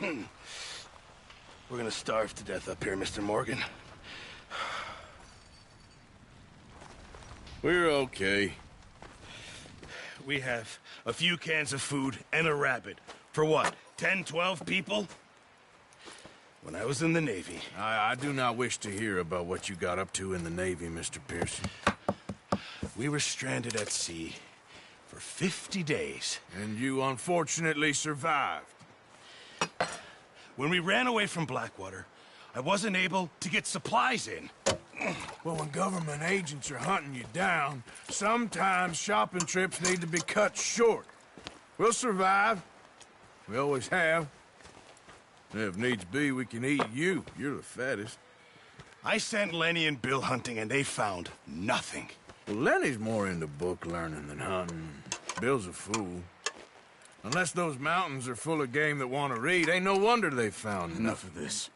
We're gonna starve to death up here, Mr. Morgan. We're okay. We have a few cans of food and a rabbit. For what, 10, 12 people? When I was in the Navy... I do not wish to hear about what you got up to in the Navy, Mr. Pearson. We were stranded at sea for 50 days. And you unfortunately survived. When we ran away from Blackwater, I wasn't able to get supplies in. Well, when government agents are hunting you down, sometimes shopping trips need to be cut short. We'll survive. We always have. If needs be, we can eat you. You're the fattest. I sent Lenny and Bill hunting, and they found nothing. Well, Lenny's more into book learning than hunting. Bill's a fool. Unless those mountains are full of game that want to read, ain't no wonder they found Enough of this.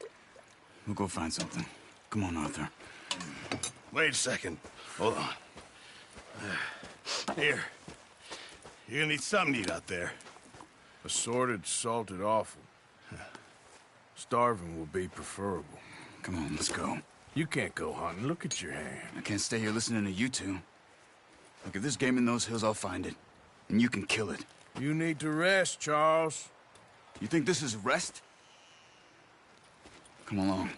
We'll go find something. Come on, Arthur. Wait a second. Hold on. Here. You're gonna need something to eat out there. Assorted, salted offal. Starving will be preferable. Come on, let's go. You can't go hunting. Look at your hand. I can't stay here listening to you two. Look, if there's game in those hills, I'll find it. And you can kill it. You need to rest, Charles. You think this is rest? Come along.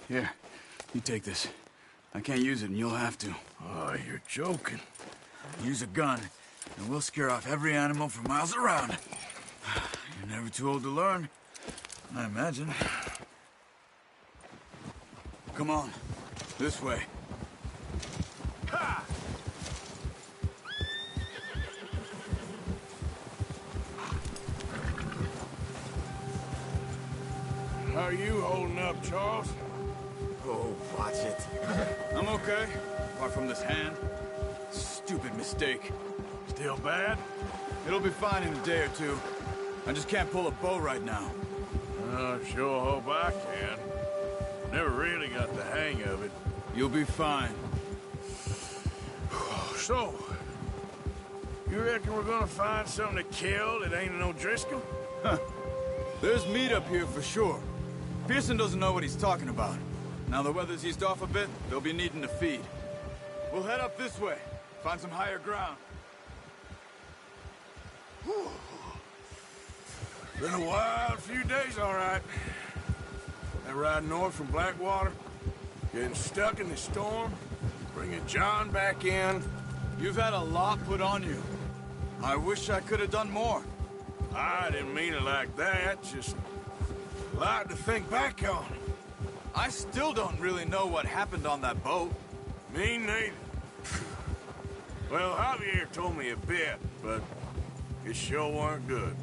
Here, you take this. I can't use it, and you'll have to. Oh, you're joking. Use a gun, and we'll scare off every animal for miles around. You're never too old to learn, I imagine. Come on, this way. Ha! How are you holding up, Charles? Oh, watch it. I'm okay, apart from this hand. Stupid mistake. Still bad? It'll be fine in a day or two. I just can't pull a bow right now. I sure hope I can. Never really got the hang of it. You'll be fine. So, you reckon we're gonna find something to kill that ain't no Driscoll? Huh. There's meat up here for sure. Pearson doesn't know what he's talking about. Now the weather's eased off a bit, they'll be needing to feed. We'll head up this way, find some higher ground. Whew. Been a wild few days, all right. That ride north from Blackwater, getting stuck in the storm, bringing John back in. You've had a lot put on you. I wish I could have done more. I didn't mean it like that, just a lot to think back on. I still don't really know what happened on that boat. Me neither. Well, Javier told me a bit, but it sure weren't good.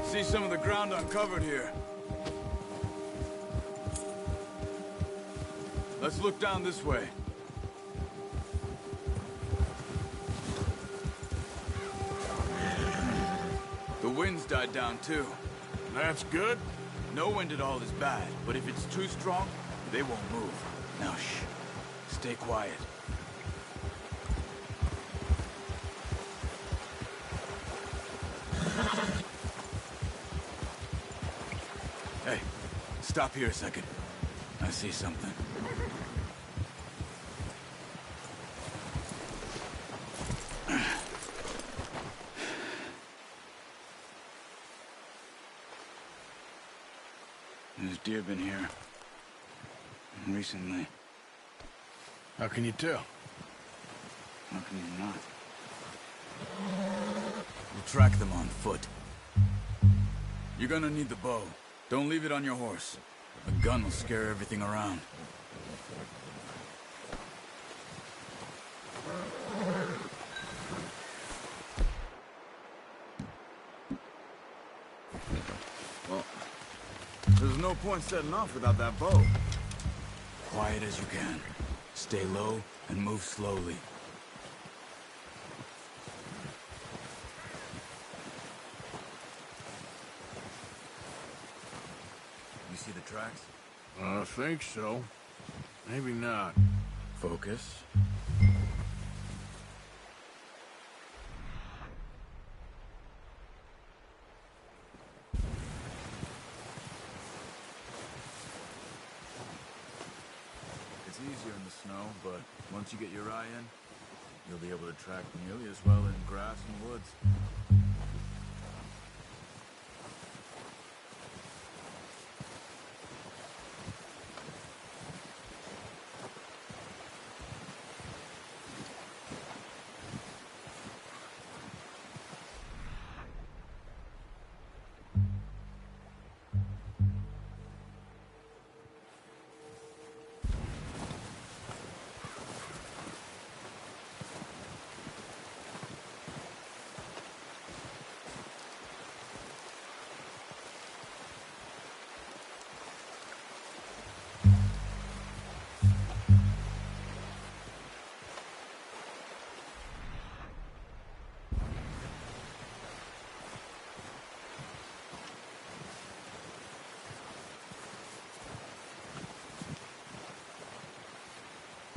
See some of the ground uncovered here. Let's look down this way. The wind's died down too. That's good. No wind at all is bad, but if it's too strong, they won't move. Now shh. Stay quiet. Hey, stop here a second. I see something. There's deer been here. Recently. How can you tell? How can you not? We'll track them on foot. You're gonna need the bow. Don't leave it on your horse. A gun will scare everything around. Well, there's no point setting off without that bow. Quiet as you can. Stay low and move slowly. You see the tracks? I think so. Maybe not. Focus. It's easier in the snow, but once you get your eye in, you'll be able to track nearly as well in grass and woods.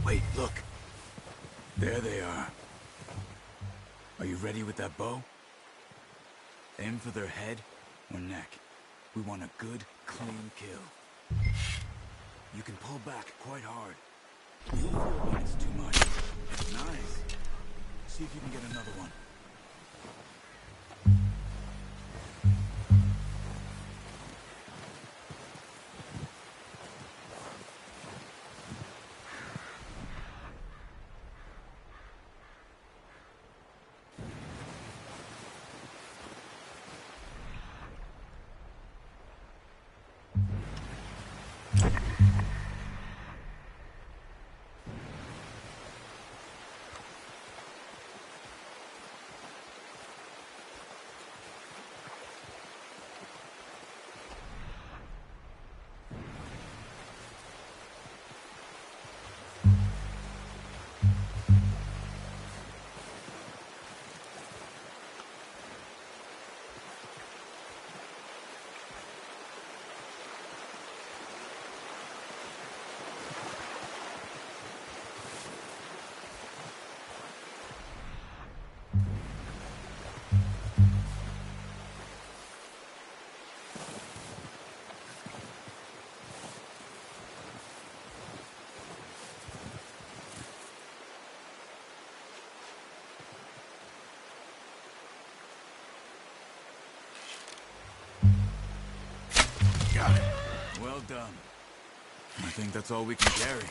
Wait, look. There they are. Are you ready with that bow? Aim for their head or neck. We want a good, clean kill. You can pull back quite hard. You'll feel when it's too much. Nice. See if you can get another one. Got it. Well done. I think that's all we can carry.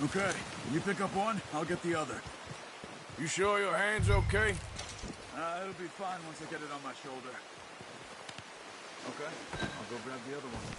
Okay, you pick up one, I'll get the other. You sure your hand's okay? It'll be fine once I get it on my shoulder. Okay, I'll go grab the other one.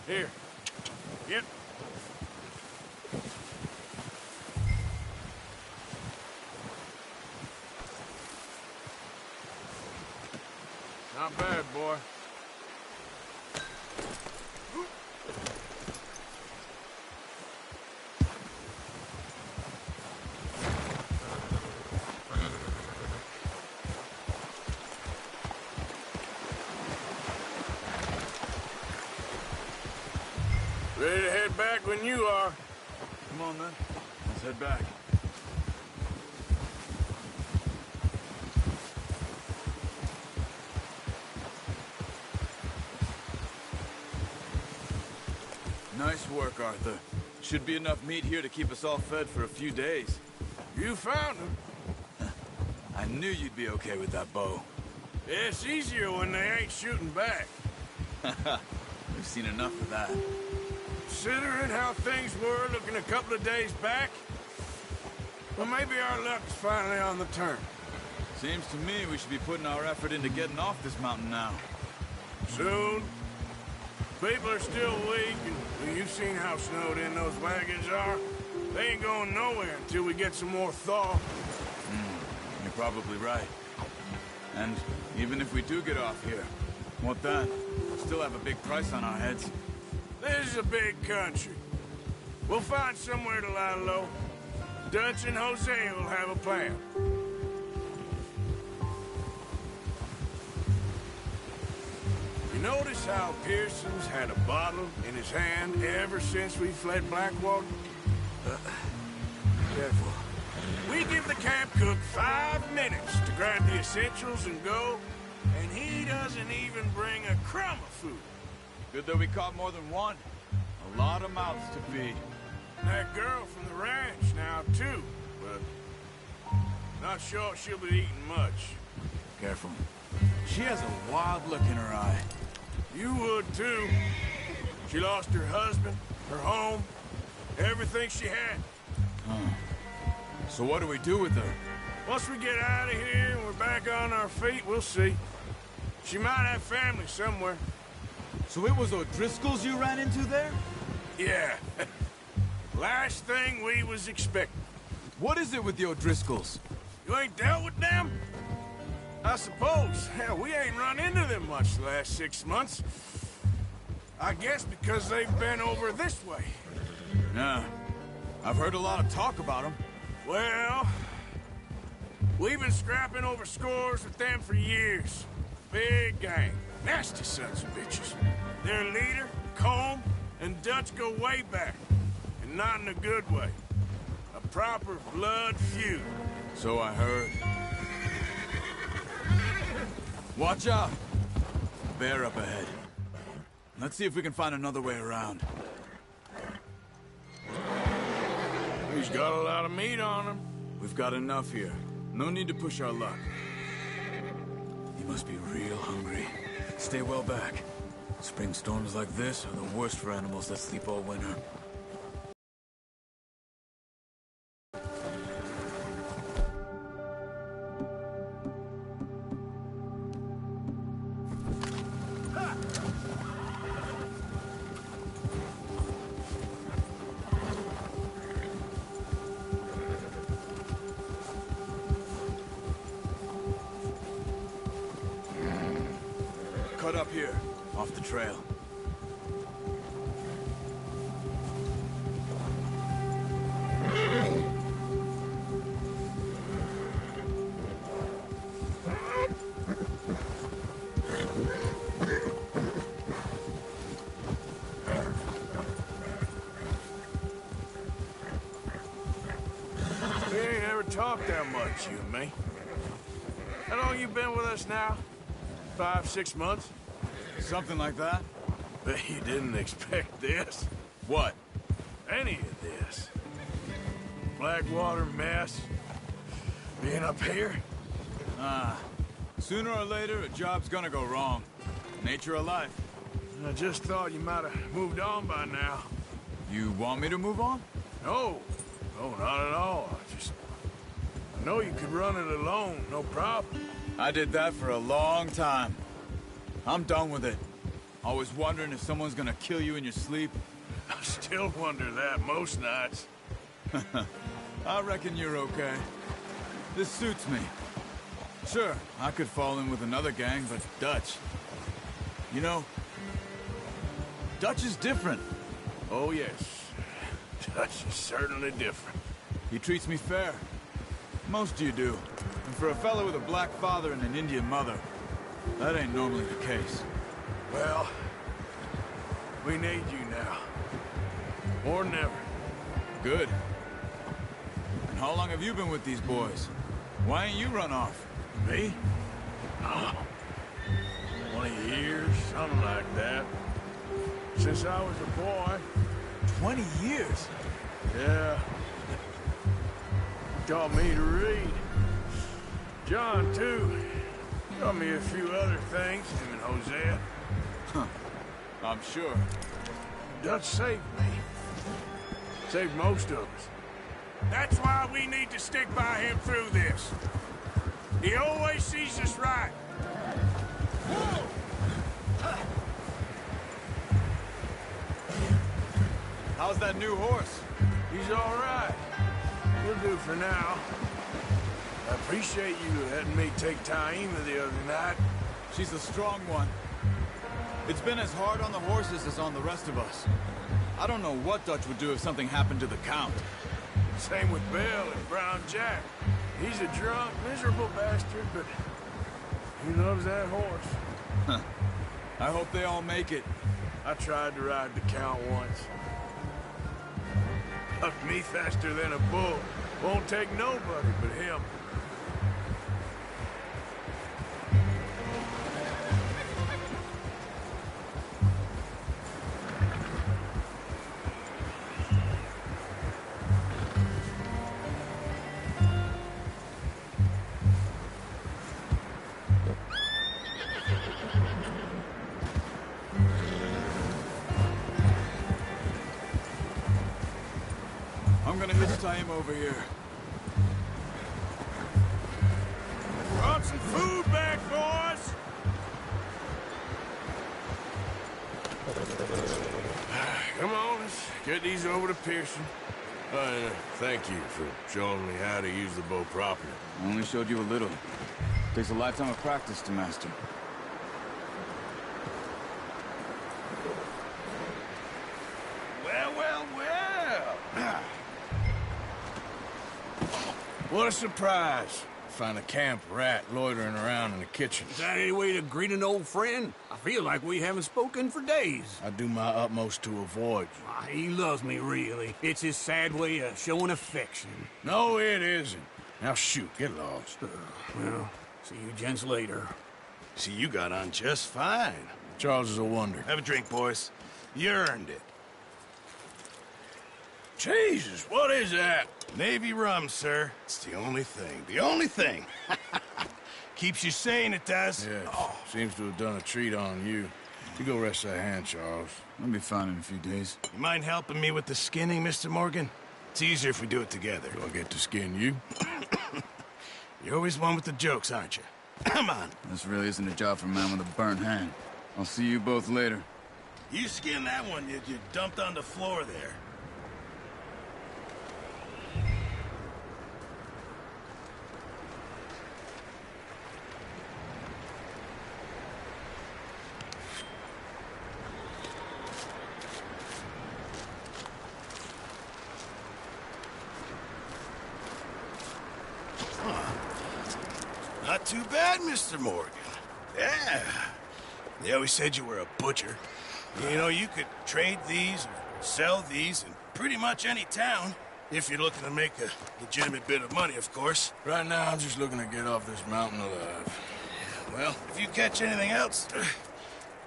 Here. Yep. Not bad, boy. Ready to head back when you are. Come on, then. Let's head back. Nice work, Arthur. Should be enough meat here to keep us all fed for a few days. You found him. I knew you'd be okay with that bow. It's easier when they ain't shooting back. We've seen enough of that. Considering how things were looking a couple of days back, well, maybe our luck's finally on the turn. Seems to me we should be putting our effort into getting off this mountain now. Soon. People are still weak, and you've seen how snowed in those wagons are. They ain't going nowhere until we get some more thaw. You're probably right. And even if we do get off here, what then? We'll still have a big price on our heads. This is a big country. We'll find somewhere to lie low. Dutch and Hosea will have a plan. You notice how Pearson's had a bottle in his hand ever since we fled Blackwater? Careful. We give the camp cook 5 minutes to grab the essentials and go, and he doesn't even bring a crumb of food. Good that we caught more than one. A lot of mouths to feed. That girl from the ranch now, too, but not sure she'll be eating much. Careful. She has a wild look in her eye. You would, too. She lost her husband, her home, everything she had. So what do we do with her? Once we get out of here and we're back on our feet, we'll see. She might have family somewhere. So it was O'Driscoll's you ran into there? Yeah. Last thing we was expecting. What is it with the O'Driscolls? You ain't dealt with them? I suppose. Hell, we ain't run into them much the last 6 months. I guess because they've been over this way. Yeah. I've heard a lot of talk about them. Well, we've been scrapping over scores with them for years. Big gang. Nasty sons of bitches. Their leader, Colm, and Dutch go way back. And not in a good way. A proper blood feud. So I heard. Watch out! Bear up ahead. Let's see if we can find another way around. He's got a lot of meat on him. We've got enough here. No need to push our luck. He must be real hungry. Stay well back. Spring storms like this are the worst for animals that sleep all winter. Cut up here, off the trail. We ain't ever talked that much, you and me. How long you been with us now? 5, 6 months? Something like that? Bet you didn't expect this. What? Any of this. Blackwater mess. Being up here. Sooner or later, a job's gonna go wrong. Nature of life. I just thought you might have moved on by now. You want me to move on? No. No, not at all. I know you could run it alone, no problem. I did that for a long time. I'm done with it. Always wondering if someone's gonna kill you in your sleep. I still wonder that most nights. I reckon you're okay. This suits me. Sure, I could fall in with another gang, but Dutch... You know, Dutch is different. Oh, yes. Dutch is certainly different. He treats me fair. Most of you do. And for a fellow with a black father and an Indian mother, that ain't normally the case. Well, we need you now. Or never. Good. And how long have you been with these boys? Why ain't you run off? Me? Oh, 20 years, something like that. Since I was a boy. 20 years? Yeah. Taught me to read. John, too. Taught me a few other things, him and Hosea. I'm sure. Dutch saved me. Saved most of us. That's why we need to stick by him through this. He always sees us right. How's that new horse? He's all right. He'll do for now. I appreciate you letting me take Taima the other night. She's a strong one. It's been as hard on the horses as on the rest of us. I don't know what Dutch would do if something happened to the Count. Same with Bill and Brown Jack. He's a drunk, miserable bastard, but he loves that horse. I hope they all make it. I tried to ride the Count once. Up me faster than a bull. Won't take nobody but him. I'm gonna hitch Taima over here. Brought some food back, boys! Come on, let's get these over to Pearson. Thank you for showing me how to use the bow properly. I only showed you a little. Takes a lifetime of practice to master. Well, well, well. What a surprise. Find a camp rat loitering around in the kitchen. Is that any way to greet an old friend? I feel like we haven't spoken for days. I do my utmost to avoid you. He loves me, really. It's his sad way of showing affection. No, it isn't. Now shoot, get lost. Well, see you gents later. See, you got on just fine. Charles is a wonder. Have a drink, boys. You earned it. Jesus, what is that? Navy rum, sir. It's the only thing. The only thing. Keeps you sane, it does. Yeah, seems to have done a treat on you. You go rest that hand, Charles. I'll be fine in a few days. You mind helping me with the skinning, Mr. Morgan? It's easier if we do it together. Do I get to skin you? You're always one with the jokes, aren't you? Come on. This really isn't a job for a man with a burnt hand. I'll see you both later. You skin that one you dumped on the floor there. Not too bad, Mr. Morgan. Yeah. They always said you were a butcher. You know, you could trade these or sell these in pretty much any town. If you're looking to make a legitimate bit of money, of course. Right now, I'm just looking to get off this mountain alive. Well, if you catch anything else,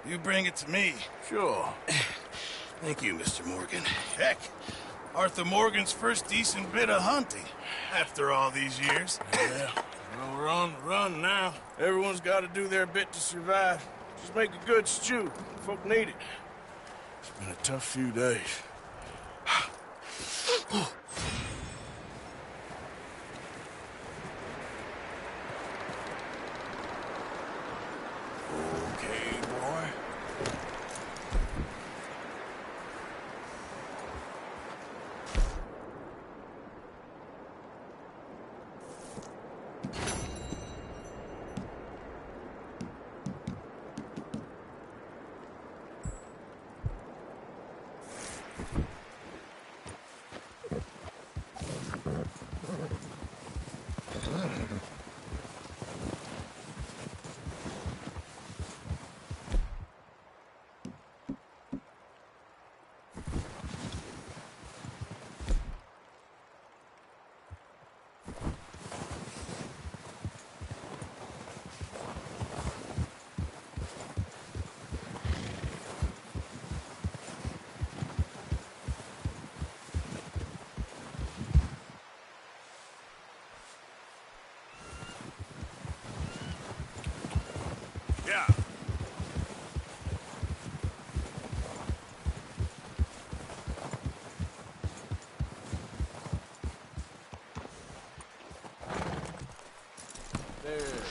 you bring it to me. Sure. Thank you, Mr. Morgan. Heck, Arthur Morgan's first decent bit of hunting after all these years. Yeah. Well, we're on the run now. Everyone's got to do their bit to survive. Just make a good stew. Folk need it. It's been a tough few days. Okay, boy. Yeah. There.